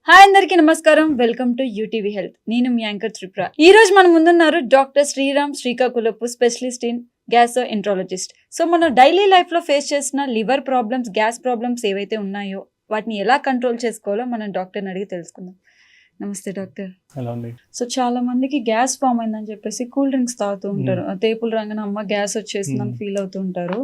Hi అందరికీ నమస్కారం. Welcome to UTV health. నేను మీ యాంకర్ త్రిపుర. ఈ రోజు మన ముందున్నారు doctor Sriram Srikakulapu, specialist in gastroenterologist. So మనం డైలీ లైఫ్ లో ఫేస్ చేసిన లివర్ ప్రాబ్లమ్స్, గ్యాస్ ప్రాబ్లమ్స్ ఏవైతే ఉన్నాయో వాటిని ఎలా కంట్రోల్ చేసుకోవాలో మనం డాక్టర్ని అడిగి తెలుసుకుందాం. నమస్తే డాక్టర్. హలో అండి. సో చాలా మందికి గ్యాస్ ఫామ్ అయిందని చెప్పేసి కూల్ డ్రింక్స్ తాగుతూ ఉంటారు. తేపులు రంగన అమ్మ గ్యాస్ వచ్చేసిందని ఫీల్ అవుతూ ఉంటారు.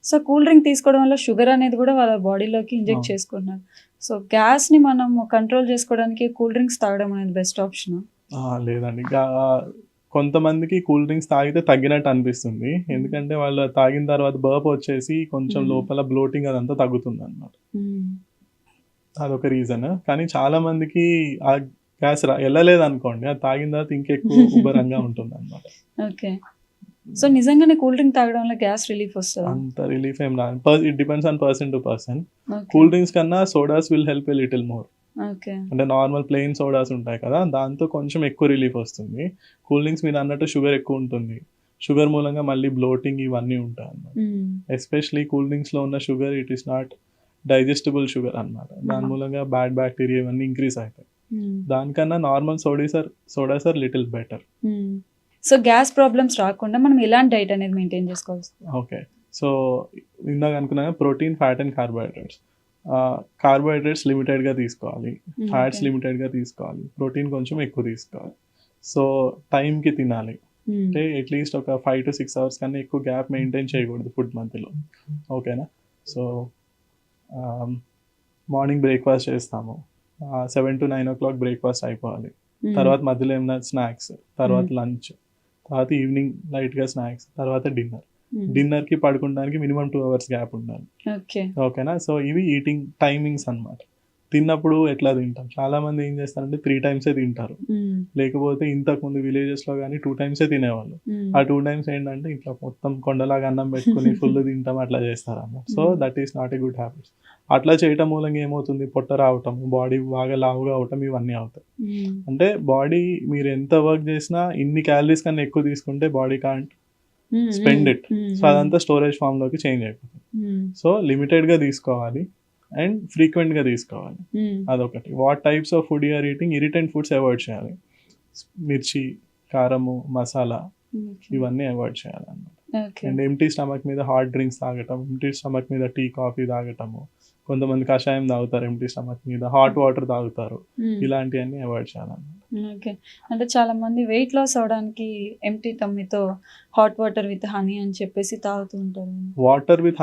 సో కూల్ డ్రింక్ తీసుకోవడం వల్ల షుగర్ అనేది కూడా వాళ్ళ బాడీలోకి ఇంజెక్ట్ చేసుకుంటున్నారు. సో గ్యాస్ ని మనం కంట్రోల్ చేసుకోవడానికి కూల్ డ్రింక్స్ తాగడం అనేది బెస్ట్ ఆప్షన్? లేదండి, కొంతమందికి కూల్ డ్రింక్స్ తాగితే తగ్గినట్టు అనిపిస్తుంది. ఎందుకంటే వాళ్ళు తాగిన తర్వాత బర్ప్ వచ్చేసి కొంచెం లోపల బ్లోటింగ్ అదంతా తగ్గుతుంది అన్నమాట. అదొక రీజన్. కానీ చాలా మందికి ఆ గ్యాస్ వెళ్ళలేదు అనుకోండి, అది తాగిన తర్వాత ఇంకెక్కువ ఉబ్బరంగా ఉంటుంది అన్నమాట. ఓకే. సో నిజంగానే కూల్ డ్రింక్ తాగడం వల్ల గ్యాస్ రిలీఫ్ వస్తుంది? అంత రిలీఫ్ ఏం రాదు. It depends on person to person. Cool drinks కన్నా sodas will help a little more. అంటే నార్మల్ ప్లెయిన్ సోడాస్ ఉంటాయి కదా, దాంతో కొంచెం ఎక్కువ రిలీఫ్ వస్తుంది. కూల్ డ్రింక్స్ మీరు అన్నట్టు షుగర్ ఎక్కువ ఉంటుంది. షుగర్ మూలంగా మళ్ళీ బ్లోటింగ్ ఇవన్నీ ఉంటాయి అన్నమాట. ఎస్పెషలీ కూల్ డ్రింక్స్ లో ఉన్న sugar it is not digestible sugar అన్నమాట. దాని మూలంగా బ్యాడ్ బ్యాక్టీరియా ఇవన్నీ ఇంక్రీజ్ అవుతాయి. దానికన్నా normal sodas are little better. So gas problems రాకుండా మనం ఎలాంటి డైట్ అనేది మెయింటైన్ చేసుకోవాలి? ఓకే, సో ఇందాక అనుకున్నా protein, fat and carbohydrates. Carbohydrates లిమిటెడ్గా తీసుకోవాలి, ఫ్యాట్స్ లిమిటెడ్గా తీసుకోవాలి, ప్రోటీన్ కొంచెం ఎక్కువ తీసుకోవాలి. సో టైంకి తినాలి. అంటే అట్లీస్ట్ ఒక 5 to 6 hours కన్నా ఎక్కువ గ్యాప్ మెయింటైన్ చేయకూడదు ఫుడ్ మధ్యలో. ఓకేనా? సో మార్నింగ్ బ్రేక్ఫాస్ట్ చేస్తాము, 7 to 9 o'clock బ్రేక్ఫాస్ట్ అయిపోవాలి. తర్వాత మధ్యలో ఏమైనా స్నాక్స్, తర్వాత లంచ్, తర్వాత ఈవినింగ్ లైట్గా స్నాక్స్, తర్వాత డిన్నర్కి పడుకోవడానికి మినిమం 2 hours గ్యాప్ ఉండాలి. ఓకేనా? సో ఇవి ఈటింగ్ టైమింగ్స్ అన్నమాట. తిన్నప్పుడు ఎట్లా తింటాం, చాలా మంది ఏం చేస్తారంటే 3 times తింటారు. లేకపోతే ఇంతకుముందు విలేజెస్ లో కానీ 2 times తినేవాళ్ళు. ఆ 2 times ఏంటంటే ఇట్లా మొత్తం కొండలాగా అన్నం పెట్టుకుని ఫుల్ తింటాం అట్లా చేస్తారు అన్నమాట. So that is not a good habits. అట్లా చేయటం మూలంగా ఏమవుతుంది, పొట్ట రావటం, బాడీ బాగా లావుగా అవటం ఇవన్నీ అవుతాయి. అంటే బాడీ మీరు ఎంత వర్క్ చేసినా ఇన్ని క్యాలరీస్ కన్నా ఎక్కువ తీసుకుంటే body can't spend it. So అదంతా స్టోరేజ్ ఫామ్ లోకి చేంజ్ అయిపోతుంది. సో లిమిటెడ్ గా తీసుకోవాలి అండ్ ఫ్రీక్వెంట్ గా తీసుకోవాలి. అదొకటి. What types of food you're eating, irritant foods avoid చేయాలి. మిర్చి, కారము, మసాలా ఇవన్నీ అవాయిడ్ చేయాలన్నమాట. అండ్ ఎంటీ స్టమక్ మీద హాట్ డ్రింక్స్ తాగటం, ఎంటీ స్టమక్ మీద టీ, కాఫీ తాగటము, కొంతమంది కషాయం తాగుతారు ఎంటీ స్టమక్ మీద, హాట్ వాటర్ తాగుతారు, ఇలాంటివన్నీ అవాయిడ్ చేయాలన్నమాట. ఓకే. అంటే చాలా మంది వెయిట్ లాస్ అవడానికి ఎంటీ టమ్మీతో హాట్ వాటర్ విత్ హనీ అని చెప్పేసి తాగుతూ ఉంటారు. Water with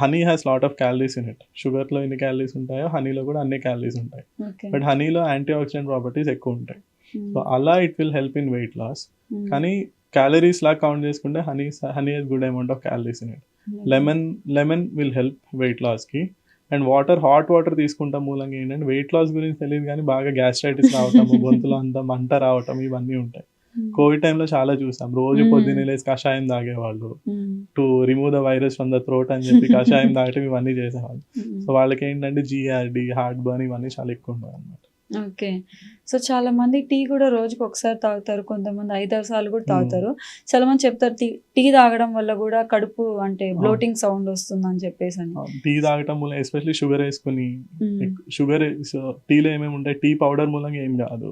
honey has lot of calories in it. Sugar లో ఎన్ని క్యాలరీస్ ఉంటాయో హనీలో కూడా అన్ని క్యాలరీస్ ఉంటాయి. బట్ హనీలో యాంటీ ఆక్సిడెంట్ ప్రాపర్టీస్ ఎక్కువ ఉంటాయి. సో అలా it will help in weight loss. కానీ క్యాలరీస్ లా కౌంట్ చేసుకుంటే honey has good amount of calories in it. Lemon will help weight loss కి. అండ్ హాట్ వాటర్ తీసుకుంటాం మూలంగా ఏంటంటే వెయిట్ లాస్ గురించి తెలియదు కానీ బాగా గ్యాస్ట్రైటిస్ రావటం, గొంతులో అంతా మంట రావటం ఇవన్నీ ఉంటాయి. కోవిడ్ టైంలో చాలా చూసాం, రోజు పొద్దున్నే లేసి కషాయం తాగేవాళ్ళు to remove the virus from the throat అని చెప్పి కషాయం తాగటం ఇవన్నీ చేసేవాళ్ళు. సో వాళ్ళకి ఏంటంటే జిఆర్డి, హార్ట్ బర్న్ ఇవన్నీ చాలా ఎక్కువ ఉంటాయి అన్నమాట. ఓకే. సో చాలా మంది టీ కూడా రోజుకి ఒకసారి తాగుతారు, కొంతమంది 5-6 సార్లు కూడా తాగుతారు. చాలా మంది చెప్తారు టీ తాగడం వల్ల కూడా కడుపు అంటే బ్లోటింగ్ సౌండ్ వస్తుంది అని చెప్పేసి. టీ తాగటం మూలంగా ఎస్పెషల్లీ షుగర్ వేసుకుని, షుగర్ టీలో ఏమేమి ఉంటాయి, టీ పౌడర్ మూలంగా ఏం కాదు,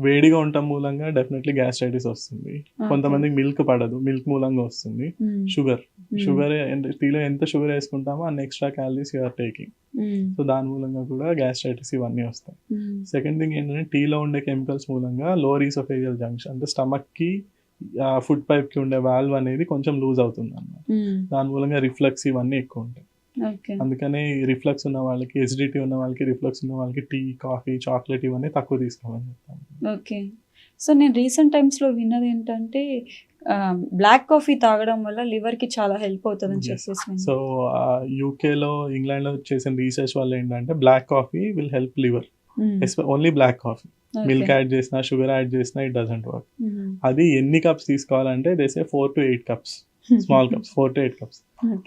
వేడిగా ఉండటం మూలంగా డెఫినెట్లీ గ్యాస్ట్రైటిస్ వస్తుంది. కొంతమందికి మిల్క్ పడదు, మిల్క్ మూలంగా వస్తుంది. షుగర్ టీలో ఎంత షుగర్ వేసుకుంటామో అన్ని extra calories you're taking. So దాని మూలంగా కూడా గ్యాస్ట్రైటిస్ ఇవన్నీ వస్తాయి. సెకండ్ థింగ్ ఏంటంటే టీలో ఉండే కెమికల్స్ మూలంగా లోవర్ ఈసోఫేజియల్ జంక్షన్ అంటే స్టమక్ కి ఫుడ్ పైప్ కి ఉండే వాల్వ్ అనేది కొంచెం లూజ్ అవుతుంది అన్నమాట. దాని మూలంగా రిఫ్లక్స్ ఇవన్నీ ఎక్కువ ఉంటాయి. అందుకనే రిఫ్లక్స్ ఉన్న వాళ్ళకి, ఎసిడిటీ ఉన్న వాళ్ళకి, రిఫ్లక్స్ ఉన్న వాళ్ళకి టీ, కాఫీ, చాక్లెట్ ఇవన్నీ తక్కువ తీసుకోవాలని చెప్తాను. ఓకే. సో నేను రీసెంట్ టైమ్స్ లో విన్నది ఏంటంటే బ్లాక్ కాఫీ తాగడం వల్ల లివర్ కి చాలా హెల్ప్ అవుతుంది అని చెప్పేసి. సో యూకేలో, ఇంగ్లాండ్ లో చేసిన రీసెర్చ్ వల్ల ఏంటంటే black coffee will help liver, only black coffee. Milk add చేసినా, షుగర్ యాడ్ చేసినా ఇట్ డజంట్ వర్క్. అది ఎన్ని కప్స్ తీసుకోవాలంటే they say 4 to 8 cups, small cups, 4 to 8 cups.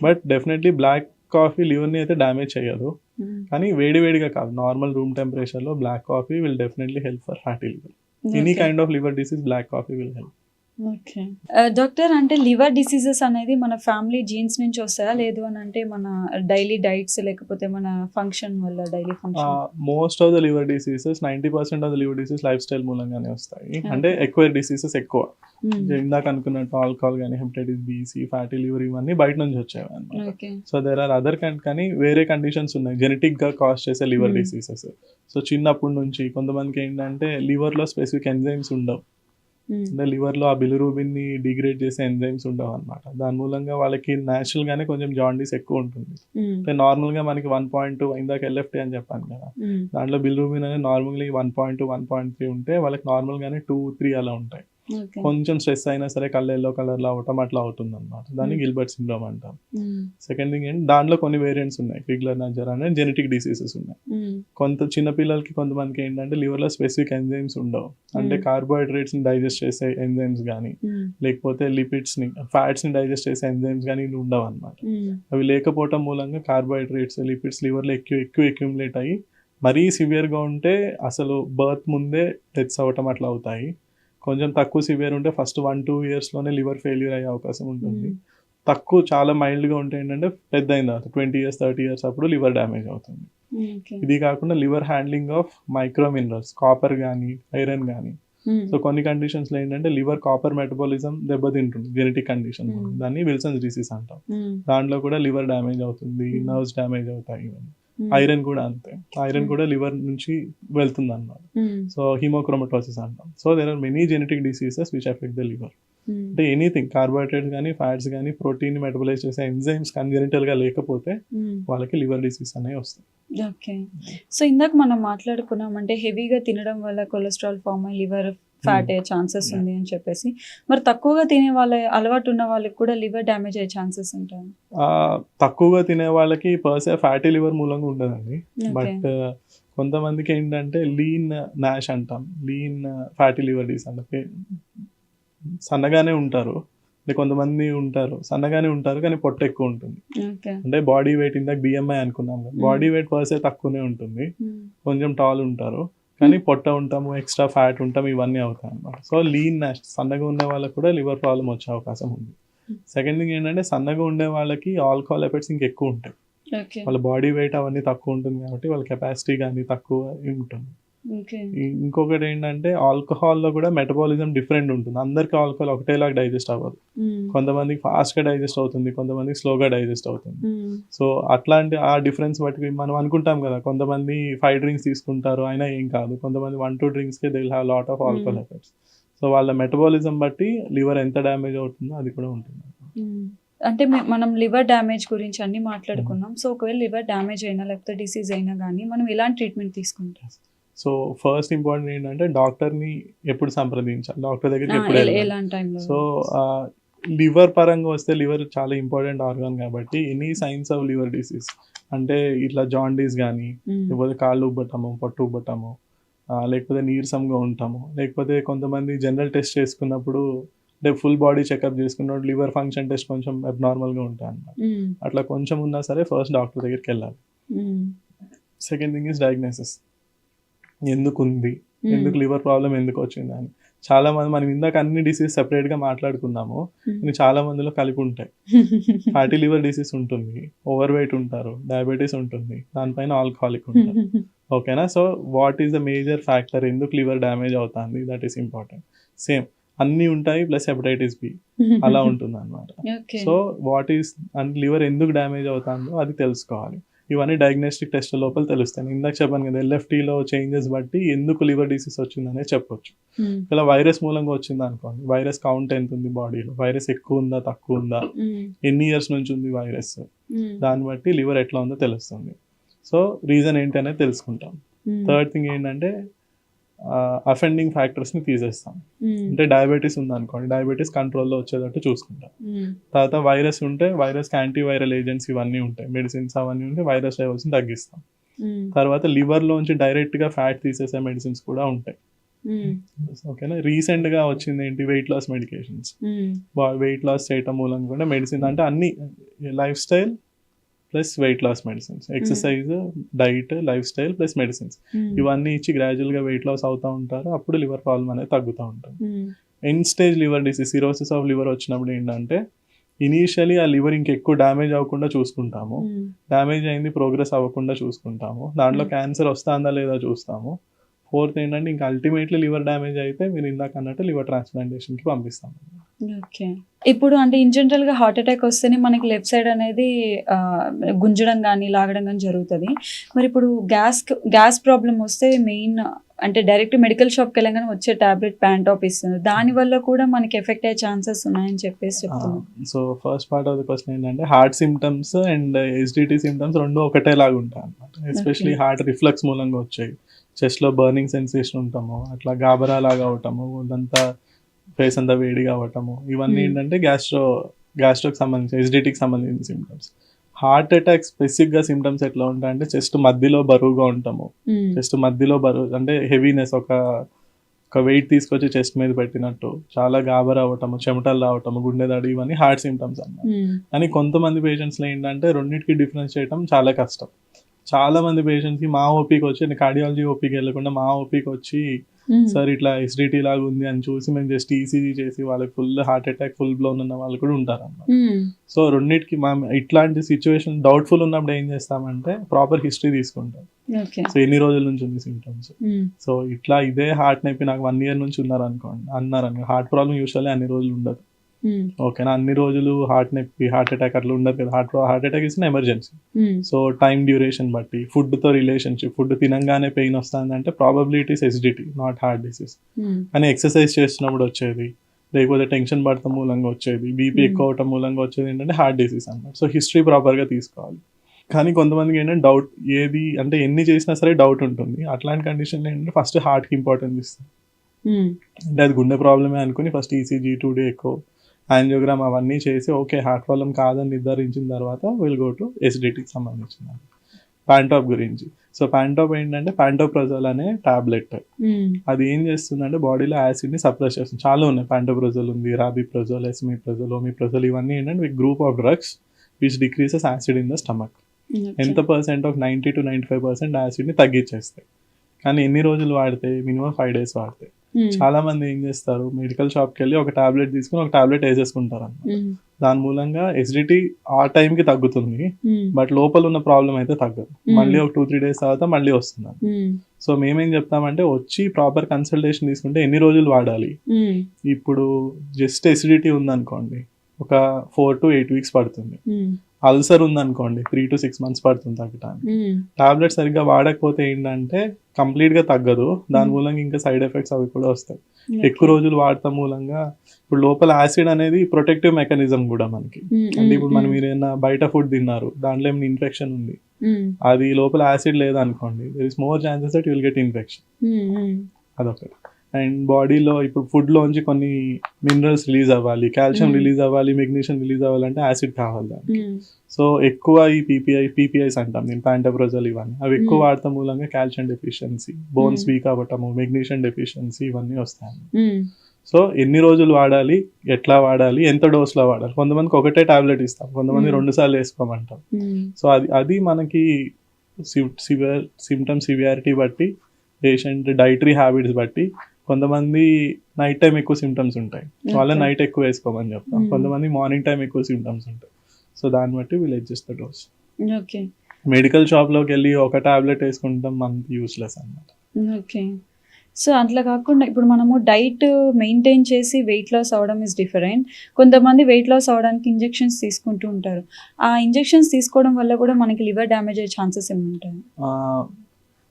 But definitely black coffee liver ని అయితే డ్యామేజ్ చేయదు. కానీ వేడిగా కాదు, నార్మల్ రూమ్ టెంపరేచర్ లో black coffee will definitely help for fatty liver. Any kind of liver disease black coffee will help. Okay. Doctor అంటే liver diseases అనేది మన ఫ్యామిలీ జీన్స్ నుంచి వస్తాయా? లేదు అని అంటే మన డైలీ డైట్స్ లేకపోతే మన ఫంక్షన్ వల్ల daily function? Most of the liver diseases 90% of the liver disease life style మూలంగానే వస్తాయి. అంటే ఎక్కువ డిసీజెస్ ఎక్కువ ఇందాక అనుకున్నట్టు ఆల్కహాల్ కానీ hepatitis B, C, fatty liver ఇవన్నీ బయట నుంచి వచ్చేవి అనమాట. Okay. So there are other కానీ వేరే కండిషన్స్ ఉన్నాయి జెనెటిక్ గా కాజ్ చేసే లివర్ డిసీజెస్. సో చిన్నప్పటి నుంచి కొంతమందికి ఏంటంటే లివర్ లో స్పెసిఫిక్ ఎంజైమ్స్ ఉండవు. అంటే లివర్ లో ఆ బిలిరూబిన్ ని డిగ్రేడ్ చేసే ఎంజైమ్స్ ఉండవు అనమాట. దాని మూలంగా వాళ్ళకి న్యాచురల్ గానే కొంచెం జాండీస్ ఎక్కువ ఉంటుంది. అంటే నార్మల్ గా మనకి 1.2 ఇందాక LFT అని చెప్పాను కదా, దాంట్లో బిలిరూబిన్ అనేది నార్మల్లీ 1.2 1.3 ఉంటే వాళ్ళకి నార్మల్ గానే 2-3 అలా ఉంటాయి. కొంచెం స్ట్రెస్ అయినా సరే కళ్ళు ఎల్లో కలర్ లో అవటం అట్లా అవుతుంది అనమాట. దాన్ని గిల్బర్ట్ సిండ్రోమ్ అంటాం. సెకండ్ థింగ్ ఏంటి, దాంట్లో కొన్ని వేరియంట్స్ ఉన్నాయి. క్రిగ్లర్ నజర్ అనే జెనెటిక్ డిసీజెస్ ఉన్నాయి. చిన్న పిల్లలకి కొంతమందికి ఏంటంటే లివర్ లో స్పెసిఫిక్ ఎంజైమ్స్ ఉండవు. అంటే కార్బోహైడ్రేట్స్ ని డైజెస్ట్ చేసే ఎంజైమ్స్ కానీ లేకపోతే లిపిడ్స్ ని ఫ్యాట్స్ ని డైజెస్ట్ చేసే ఎంజైమ్స్ కానీ ఉండవు అనమాట. అవి లేకపోవటం మూలంగా కార్బోహైడ్రేట్స్ లిపిడ్స్ లివర్ లో ఎక్కువ అక్యుములేట్ అయ్యి మరీ సివియర్ గా ఉంటే అసలు బర్త్ ముందే డెత్స్ అవటం అట్లా అవుతాయి. కొంచెం తక్కువ సివియర్ ఉంటే ఫస్ట్ 1-2 years లోనే లివర్ ఫెయిల్యూర్ అయ్యే అవకాశం ఉంటుంది. తక్కువ చాలా మైల్డ్ గా ఉంటే ఏంటంటే పెద్ద అయిన తర్వాత 20 years 30 years అప్పుడు లివర్ డ్యామేజ్ అవుతుంది. ఇది కాకుండా liver handling of micro minerals, copper కానీ ఐరన్ కానీ. సో కొన్ని కండిషన్స్ లో ఏంటంటే లివర్ కాపర్ మెటబాలిజం దెబ్బతింటుంది జెనెటిక్ కండిషన్. దాన్ని విల్సన్స్ డిసీజ్ అంటాం. దాంట్లో కూడా లివర్ డ్యామేజ్ అవుతుంది, నర్వ్స్ డ్యామేజ్ అవుతాయి. ఐరన్ కూడా అంతే. ఐరన్ కూడా లివర్ నుంచి వెళ్తుంది అన్నమాట. సో హీమోక్రోమటోసిస్ అంటాం. So there are many genetic diseases which affect the liver. అంటే ఎనీథింగ్ కార్బోహైడ్రేట్స్ కానీ ఫ్యాట్స్ కానీ ప్రోటీన్ మెటబలైజ్ చేసే ఎంజైమ్స్ కంజెనిటల్ గా లేకపోతే వాళ్ళకి లివర్ డిసీజ్ అనేవి వస్తాయి. ఓకే. సో ఇందాక మనం మాట్లాడుకున్నాం అంటే హెవీగా తినడం వల్ల కొలెస్ట్రాల్ ఫామ్ అయ్యి లివర్ ఫ్యాట్ అయ్యే ఛాన్సెస్ ఉంది అని చెప్పేసి, మరి తక్కువగా తినే వాళ్ళ అలవాటు ఉన్న వాళ్ళకి కూడా లివర్ డ్యామేజ్ అయ్యే ఛాన్సెస్ ఉంటాయి? తక్కువగా తినే వాళ్ళకి పర్సే ఫ్యాటీ లివర్ మూలంగా ఉండదండి. బట్ కొంతమందికి ఏంటంటే లీన్ నాష్ అంటాం, లీన్ ఫ్యాటీ లివర్ డిసీజ్ అంటే సన్నగానే ఉంటారు. అంటే కొంతమంది ఉంటారు సన్నగానే ఉంటారు కానీ పొట్ట ఎక్కువ ఉంటుంది. అంటే బాడీ వెయిట్ ఇందాక BMI అనుకున్నాం, బాడీ వెయిట్ పర్సే తక్కువనే ఉంటుంది. కొంచెం టాల్ ఉంటారు కానీ పొట్ట ఉంటాము, ఎక్స్ట్రా ఫ్యాట్ ఉంటాము, ఇవన్నీ అవుతాయి అన్నమాట. సో లీన్ నాష్ సన్నగా ఉండే వాళ్ళకి కూడా లివర్ ప్రాబ్లం వచ్చే అవకాశం ఉంది. సెకండ్ థింగ్ ఏంటంటే సన్నగా ఉండే వాళ్ళకి ఆల్కహాల్ ఎఫెక్ట్స్ ఇంకెక్కువ ఉంటాయి. వాళ్ళ బాడీ వెయిట్ అవన్నీ తక్కువ ఉంటుంది కాబట్టి వాళ్ళ కెపాసిటీ కానీ తక్కువ ఉంటుంది. ఇంకొకటి ఏంటంటే ఆల్కహాల్ లో కూడా మెటబాలిజం డిఫరెంట్ ఉంటుంది. అందరికి ఆల్కహాల్ ఒకటేలాగా డైజెస్ట్ అవ్వదు. కొంతమందికి ఫాస్ట్ గా డైజెస్ట్ అవుతుంది, కొంతమందికి స్లోగా డైజెస్ట్ అవుతుంది. సో అట్లాంటి ఆ డిఫరెన్స్ బట్టి మనం అనుకుంటాం కదా, కొంతమంది 5 drinks తీసుకుంటారు అయినా ఏం కాదు, కొంతమంది 1-2 drinks K they will have lot of alcohol effects. So వాళ్ళ మెటబాలిజం బట్టి లివర్ ఎంత డ్యామేజ్ అవుతుందో అది కూడా ఉంటుంది. అంటే మనం లివర్ డ్యామేజ్ గురించి అన్ని మాట్లాడుకున్నాం. సో ఒకవేళ లివర్ డ్యామేజ్ అయినా లేకపోతే డిసీజ్ అయినా కానీ మనం ఎలాంటి ట్రీట్మెంట్ తీసుకుంటాం? సో ఫస్ట్ ఇంపార్టెంట్ ఏంటంటే డాక్టర్ని ఎప్పుడు సంప్రదించాలి, డాక్టర్ దగ్గరికి ఎప్పుడు వెళ్ళాలి. సో లివర్ పరంగా వస్తే లివర్ చాలా ఇంపార్టెంట్ ఆర్గాన్ కాబట్టి any science of liver disease అంటే ఇట్లా జాండీస్ కానీ లేకపోతే కాళ్ళు ఉబ్బటము, పట్టు ఉబ్బటము, లేకపోతే నీరసంగా ఉంటాము, లేకపోతే కొంతమంది జనరల్ టెస్ట్ చేసుకున్నప్పుడు అంటే ఫుల్ బాడీ చెకప్ చేసుకున్నప్పుడు లివర్ ఫంక్షన్ టెస్ట్ కొంచెం అబ్నార్మల్గా ఉంటాయి అన్నమాట. అట్లా కొంచెం ఉన్నా సరే ఫస్ట్ డాక్టర్ దగ్గరికి వెళ్ళాలి. Second thing is diagnosis. ఎందుకు ఉంది, ఎందుకు లివర్ ప్రాబ్లం ఎందుకు వచ్చింది అని. చాలా మంది మనం ఇందాక అన్ని డిసీజ్ సెపరేట్ గా మాట్లాడుకున్నాము, చాలా మందిలో కలిపి ఉంటాయి. ఫ్యాటీ లివర్ డిసీజ్ ఉంటుంది, ఓవర్ వెయిట్ ఉంటారు, డయాబెటీస్ ఉంటుంది, దానిపైన ఆల్కహాలిక్ ఉంటారు. ఓకేనా. So what is the major factor ఎందుకు లివర్ డ్యామేజ్ అవుతుంది, దట్ ఈస్ ఇంపార్టెంట్. సేమ్ అన్ని ఉంటాయి ప్లస్ హెపటైటిస్ బి అలా ఉంటుంది అనమాట. So what is and liver ఎందుకు డ్యామేజ్ అవుతుందో అది తెలుసుకోవాలి. ఇవన్నీ డయాగ్నోస్టిక్ టెస్ట్ లోపల తెలుస్తాయి. ఇందాక చెప్పాను కదా, LFTలో చేంజెస్ బట్టి ఎందుకు లివర్ డిసీజ్ వచ్చిందనే చెప్పొచ్చు. ఇలా వైరస్ మూలంగా వచ్చింది అనుకోండి, వైరస్ కౌంట్ ఎంత ఉంది బాడీలో, వైరస్ ఎక్కువ ఉందా తక్కువ ఉందా, ఎన్ని ఇయర్స్ నుంచి ఉంది వైరస్, దాన్ని బట్టి లివర్ ఎట్లా ఉందో తెలుస్తుంది. సో రీజన్ ఏంటి అనేది తెలుసుకుంటాం. థర్డ్ థింగ్ ఏంటంటే అఫెండింగ్ ఫ్యాక్టర్స్ ని తీసేస్తాం. అంటే డయాబెటీస్ ఉందనుకోండి, డయాబెటీస్ కంట్రోల్లో వచ్చేటట్టు చూసుకుంటాం. తర్వాత వైరస్ ఉంటే వైరస్ యాంటీవైరల్ ఏజెంట్స్ ఇవన్నీ ఉంటాయి, మెడిసిన్స్ అవన్నీ ఉంటే వైరస్ లెవెల్స్ ని తగ్గిస్తాం. తర్వాత లివర్ లోంచి డైరెక్ట్ గా ఫ్యాట్ తీసేసే మెడిసిన్స్ కూడా ఉంటాయి. ఓకేనా. రీసెంట్ గా వచ్చింది ఏంటి, weight loss medications. Weight loss చేయటం మూలంగా కూడా మెడిసిన్ అంటే అన్ని lifestyle plus weight loss medicines, exercise, diet, lifestyle plus medicines ఇవన్నీ ఇచ్చి గ్రాడ్యువల్ గా వెయిట్ లాస్ అవుతూ ఉంటారు. అప్పుడు లివర్ ప్రాబ్లం అనేది తగ్గుతూ ఉంటుంది. End stage liver disease, cirrhosis of liver వచ్చినప్పుడు ఏంటంటే ఇనీషియలీ ఆ లివర్ ఇంకెక్కువ డ్యామేజ్ అవ్వకుండా చూసుకుంటాము, డ్యామేజ్ అయింది ప్రోగ్రెస్ అవ్వకుండా చూసుకుంటాము, దాంట్లో క్యాన్సర్ వస్తుందా లేదా చూస్తాము. ఫోర్త్ ఏంటంటే ఇంకా అల్టిమేట్లీ లివర్ డ్యామేజ్ అయితే మీరు ఇందాక అన్నట్టు లివర్ ట్రాన్స్ప్లాంటేషన్కి పంపిస్తాము. ఓకే. ఇప్పుడు అంటే ఇన్ జనరల్గా హార్ట్ అటాక్ వస్తేనే మనకి లెఫ్ట్ సైడ్ అనేది గుంజడం కానీ లాగడం కానీ జరుగుతుంది. మరి ఇప్పుడు గ్యాస్ ప్రాబ్లం వస్తే మెయిన్ అంటే డైరెక్ట్ మెడికల్ షాప్కి వెళ్ళగానే వచ్చే టాబ్లెట్ ప్యాంటాప్ ఇస్తుంది, దానివల్ల కూడా మనకి ఎఫెక్ట్ అయ్యే ఛాన్సెస్ ఉన్నాయని చెప్పేసి చెప్తున్నాను. So first part of the question ఏంటంటే heart symptoms and acidity symptoms రెండు ఒకటేలాగా ఉంటాయి అనమాట. ఎస్పెషలీ హార్ట్ రిఫ్లక్స్ మూలంగా వచ్చాయి, చెస్ట్లో బర్నింగ్ సెన్సేషన్ ఉంటాము, అట్లా గాబరా లాగా అవటము, అదంతా ఫేస్ అంతా వేడిగా అవ్వటము, ఇవన్నీ ఏంటంటే గ్యాస్ట్రోకి సంబంధించి ఎస్డిటికి సంబంధించిన సిమ్టమ్స్. హార్ట్ అటాక్ స్పెసిఫిక్గా సిమ్టమ్స్ ఎట్లా ఉంటాయంటే చెస్ట్ మధ్యలో బరువుగా ఉంటాము, చెస్ట్ మధ్యలో బరువు అంటే హెవీనెస్, ఒక వెయిట్ తీసుకొచ్చి చెస్ట్ మీద పెట్టినట్టు, చాలా గాబరా అవ్వటము, చెమటలు రావటము, గుండె దడి, ఇవన్నీ హార్ట్ సిమ్టమ్స్ అన్నమాట. కానీ కొంతమంది పేషెంట్స్లో ఏంటంటే రెండింటికి డిఫరెన్స్ చేయడం చాలా కష్టం. చాలా మంది పేషెంట్స్కి మా ఓపీకి వచ్చి, కార్డియాలజీ ఓపీకి వెళ్ళకుండా మా ఓపీకి వచ్చి సార్ ఇట్లా ఎస్డిటి లాగా ఉంది అని చూసి మేము జస్ట్ ఈసీజీ చేసి వాళ్ళకి full heart attack full blown ఉన్న వాళ్ళు కూడా ఉంటారు అన్నమాట. సో రెండింటికి మేము ఇట్లాంటి సిచ్యువేషన్ డౌట్ఫుల్ ఉన్నప్పుడు ఏం చేస్తామంటే ప్రాపర్ హిస్టరీ తీసుకుంటాం. సో ఎన్ని రోజుల నుంచి ఉంది సిమ్టమ్స్, సో ఇట్లా ఇదే హార్ట్ నొప్పి నాకు 1 year నుంచి అన్నారు హార్ట్ ప్రాబ్లం యూజువల్లీ అన్ని రోజులు ఉండదు. ఓకేనా, అన్ని రోజులు హార్ట్ నొప్పి హార్ట్ అటాక్ అట్లా ఉండదు కదా. Heart attack is emergency. So time duration బట్టి, ఫుడ్తో రిలేషన్షిప్, ఫుడ్ తినంగానే పెయిన్ వస్తుందంటే probably it is SDT, not heart disease. కానీ ఎక్సర్సైజ్ చేస్తున్నప్పుడు వచ్చేది, లేకపోతే టెన్షన్ పడటం మూలంగా వచ్చేది, బీపీ ఎక్కువ అవటం మూలంగా వచ్చేది ఏంటంటే హార్ట్ డిసీజ్ అన్నమాట. సో హిస్టరీ ప్రాపర్గా తీసుకోవాలి. కానీ కొంతమందికి ఏంటంటే డౌట్, ఏది అంటే ఎన్ని చేసినా సరే డౌట్ ఉంటుంది. అట్లాంటి కండిషన్లో ఏంటంటే ఫస్ట్ హార్ట్కి ఇంపార్టెన్స్ ఇస్తాం. అంటే అది గుండె ప్రాబ్లమే అనుకుని first ECG, 2D echo, angiogram అవన్నీ చేసి ఓకే హార్ట్ ప్రాబ్లం కాదని నిర్ధారించిన తర్వాత విల్ గో టు ఎస్డిటికి సంబంధించిన ప్యాంటాప్ గురించి. సో ప్యాంటాప్ ఏంటంటే ప్యాంటోప్రజోల్ అనే టాబ్లెట్. అది ఏం చేస్తుందంటే బాడీలో యాసిడ్ని సప్రెస్ చేస్తుంది. చాలా ఉన్నాయి, ప్యాంటోప్రజోల్ ఉంది, రాబిప్రజోల్, ఎస్మిప్రజోల్, ఓమిప్రజోల్, ఇవన్నీ ఏంటంటే group of drugs which decreases acid in the stomach. ఎంత పర్సెంట్ ఆఫ్ 90 to 95% యాసిడ్ని తగ్గించేస్తాయి. కానీ ఎన్ని రోజులు వాడితే, మినిమం 5 days వాడితే. చాలా మంది ఏం చేస్తారు, మెడికల్ షాప్కి వెళ్ళి ఒక టాబ్లెట్ తీసుకుని ఒక టాబ్లెట్ వేసేసుకుంటారు అన్నమాట. దాని మూలంగా ఎసిడిటీ ఆ టైంకి తగ్గుతుంది, బట్ లోపల ఉన్న ప్రాబ్లం అయితే తగ్గదు. మళ్ళీ ఒక 2-3 days తర్వాత మళ్ళీ వస్తుంది. సో మేమేం చెప్తామంటే వచ్చి ప్రాపర్ కన్సల్టేషన్ తీసుకుంటే ఎన్ని రోజులు వాడాలి. ఇప్పుడు జస్ట్ ఎసిడిటీ ఉందనుకోండి ఒక 4 to 8 weeks పడుతుంది. అల్సర్ ఉందనుకోండి 3 to 6 months పడుతుంది తగ్గడానికి. టాబ్లెట్ సరిగ్గా వాడకపోతే ఏంటంటే కంప్లీట్గా తగ్గదు, దాని మూలంగా ఇంకా సైడ్ ఎఫెక్ట్స్ అవి కూడా వస్తాయి. ఎక్కువ రోజులు వాడటం మూలంగా ఇప్పుడు లోపల యాసిడ్ అనేది ప్రొటెక్టివ్ మెకానిజం కూడా మనకి. అంటే ఇప్పుడు మనం ఏదైనా బయట ఫుడ్ తిన్నారు, దాంట్లో ఏమైనా ఇన్ఫెక్షన్ ఉంది, అది లోపల యాసిడ్ లేదనుకోండి, there is more chances that you will get infection. అదొకటి. అండ్ బాడీలో ఇప్పుడు ఫుడ్లోంచి కొన్ని మినరల్స్ రిలీజ్ అవ్వాలి, కాల్షియం రిలీజ్ అవ్వాలి, మెగ్నీషియం రిలీజ్ అవ్వాలంటే యాసిడ్ కావాలి దానికి. సో ఎక్కువ ఈ పీపీఐస్ అంటాం, నేను ప్యాంటోప్రజోల్ ఇవన్నీ అవి ఎక్కువ వాడటం మూలంగా కాల్షియం డెఫిషియన్సీ, బోన్స్ వీక్ అవ్వటము, మెగ్నీషియం డెఫిషియన్సీ ఇవన్నీ వస్తాయి. సో ఎన్ని రోజులు వాడాలి, ఎట్లా వాడాలి, ఎంత డోస్లో వాడాలి. కొంతమందికి ఒకటే టాబ్లెట్ ఇస్తాం, కొంతమంది 2 సార్లు వేసుకోమంటాం. సో అది మనకి సిమ్టమ్ సివియారిటీ బట్టి, పేషెంట్ డైటరీ హ్యాబిట్స్ బట్టి, కొంతమంది నైట్ టైం ఎక్కువ సిమ్టమ్స్ ఉంటాయి, వాళ్ళ నైట్ ఎక్కువ వేసుకోమని చెప్తాం. కొంతమంది మార్నింగ్ టైం ఎక్కువ సిమ్టమ్స్ ఉంటాయి. సో దాన్ని బట్టి we'll adjust the dose. Okay. Medical షాప్లోకి వెళ్ళి ఒక టాబ్లెట్ వేసుకుంటాం మనకి యూస్లెస్ అన్నమాట. ఓకే. సో అట్లా కాకుండా ఇప్పుడు మనము డైట్ మెయింటైన్ చేసి వెయిట్ లాస్ అవ్వడం ఇస్ డిఫరెంట్. కొంతమంది వెయిట్ లాస్ అవ్వడానికి ఇంజెక్షన్స్ తీసుకుంటూ ఉంటారు. ఆ ఇంజెక్షన్స్ తీసుకోవడం వల్ల కూడా మనకి లివర్ డ్యామేజ్ అయ్యే ఛాన్సెస్ ఏమి ఉంటాయి?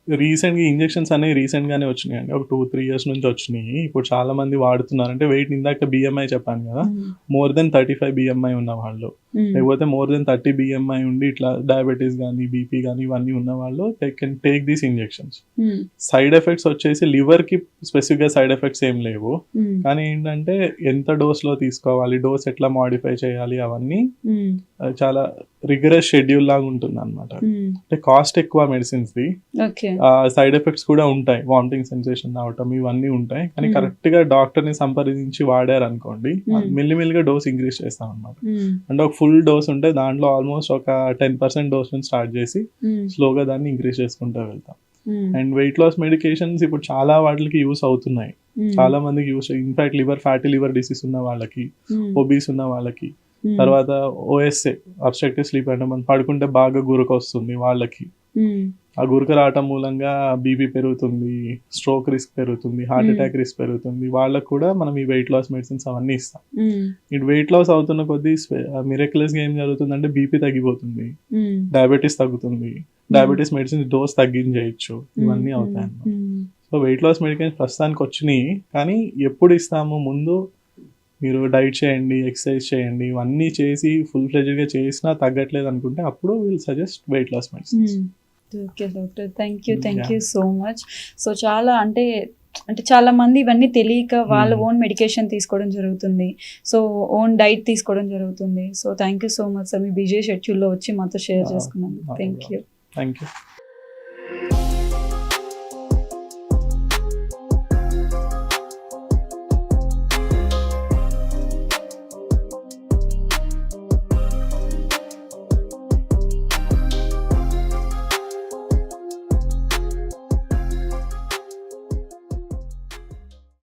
రీసెంట్గా ఇంజెక్షన్స్ అనేవి రీసెంట్గానే వచ్చినాయి అండి, ఒక 2-3 years నుంచి వచ్చినాయి. ఇప్పుడు చాలా మంది వాడుతున్నారు. అంటే వెయిట్ ఇందాక బిఎంఐ చెప్పాను కదా, more than 35 BMI ఉన్న వాళ్ళు, లేకపోతే more than 30 BMI ఉండి ఇట్లా డయాబెటీస్ కానీ బీపీ కానీ ఇవన్నీ ఉన్న వాళ్ళు they can take these injections. Side effects వచ్చేసి లివర్కి స్పెసిఫిక్గా సైడ్ ఎఫెక్ట్స్ ఏం లేవు, కానీ ఏంటంటే ఎంత డోస్లో తీసుకోవాలి, డోస్ ఎట్లా మాడిఫై చేయాలి, అవన్నీ చాలా రిగరస్ షెడ్యూల్ లాగా ఉంటుంది అనమాట. అంటే కాస్ట్ ఎక్కువ మెడిసిన్స్ది, సైడ్ ఎఫెక్ట్స్ కూడా ఉంటాయి, వామిటింగ్ సెన్సేషన్ రావటం ఇవన్నీ ఉంటాయి. కానీ కరెక్ట్ గా డాక్టర్ ని సంప్రదించి వాడారు అనుకోండి, మెల్లిమెల్లిగా డోస్ ఇంక్రీజ్ చేస్తాం అనమాట. అంటే ఒక ఫుల్ డోస్ ఉంటే దాంట్లో ఆల్మోస్ట్ ఒక 10% డోస్ నుంచి స్టార్ట్ చేసి స్లోగా దాన్ని ఇంక్రీజ్ చేసుకుంటూ వెళ్తాం. అండ్ వెయిట్ లాస్ మెడికేషన్స్ ఇప్పుడు చాలా వాటికి యూస్ అవుతున్నాయి. చాలా మందికి use, in fact fatty liver disease ఉన్న వాళ్ళకి, ఒబీస్ ఉన్న వాళ్ళకి, తర్వాత ఓఎస్ఏ అబ్స్ట్రక్టివ్ స్లీప్ అంటే మనం పడుకుంటే బాగా గురక వస్తుంది వాళ్ళకి. ఆ గురక రావటం మూలంగా బీపీ పెరుగుతుంది, స్ట్రోక్ రిస్క్ పెరుగుతుంది, హార్ట్ అటాక్ రిస్క్ పెరుగుతుంది. వాళ్ళకు కూడా మనం ఈ వెయిట్ లాస్ మెడిసిన్స్ అవన్నీ ఇస్తాం. ఇటు వెయిట్ లాస్ అవుతున్న కొద్దీ మిరక్యులస్ గా ఏం జరుగుతుందంటే బీపీ తగ్గిపోతుంది, డయాబెటీస్ తగ్గుతుంది, డయాబెటీస్ మెడిసిన్స్ డోస్ తగ్గించేయచ్చు, ఇవన్నీ అవుతాయి అన్నమాట. సో వెయిట్ లాస్ మెడిసిన్స్ ప్రస్తుతానికి వచ్చినాయి, కానీ ఎప్పుడు ఇస్తాము? ముందు మీరు డైట్ చేయండి, ఎక్సర్సైజ్ చేయండి, ఇవన్నీ చేసి ఫుల్ ఫ్లెడ్జ్డ్గా చేసినా తగ్గట్లేదు అనుకుంటే అప్పుడు will suggest weight loss medicines. Okay doctor, thank you so much. So చాలా అంటే చాలా మంది ఇవన్నీ తెలియక వాళ్ళ ఓన్ మెడికేషన్ తీసుకోవడం జరుగుతుంది, సో ఓన్ డైట్ తీసుకోవడం జరుగుతుంది. So thank you so much sir, me busy షెడ్యూల్లో వచ్చి మాతో షేర్ చేసుకున్నాను. Thank you.